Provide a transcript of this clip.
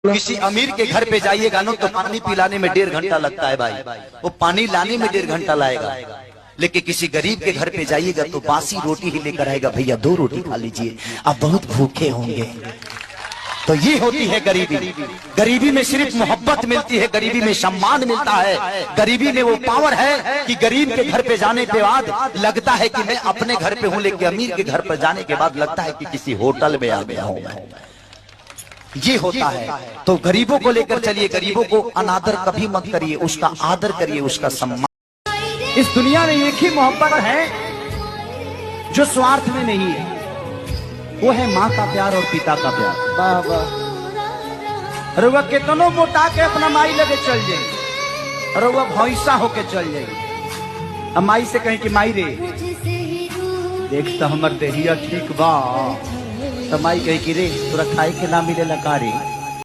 किसी अमीर के घर पे जाइएगा ना तो पानी पिलाने में 1.5 घंटा लगता है भाई, वो पानी लाने में 1.5 घंटा लाएगा। लेकिन किसी गरीब के घर पे जाइएगा तो बासी रोटी ही लेकर आएगा, भैया 2 रोटी खा लीजिए, आप बहुत भूखे होंगे। तो ये होती है गरीबी। गरीबी में सिर्फ मोहब्बत मिलती है, गरीबी में सम्मान मिलता है, गरीबी में वो पावर है कि गरीब के घर पे जाने के बाद लगता है कि मैं अपने घर पे हूं, लेकिन अमीर के घर पर जाने के बाद लगता है कि किसी होटल में आ गया हूं मैं। ये होता है। तो गरीबों को लेकर चलिए, गरीबों को अनादर कभी मत करिए, उसका आदर करिए, उसका सम्मान। इस दुनिया में एक ही मोहब्बत है जो स्वार्थ में नहीं है, वो है माँ का प्यार और पिता का प्यार। वाह वाह। अरे वह कितनों मोटा के अपना माई लगे चल जाए, अरे वह भैंसा होके चल जाए, अब माई से कहें कि माई रे देख तो हमर देहिया ठीक बा, तो माई कहे कि रे तोरा खाए के ना मिले लकारी।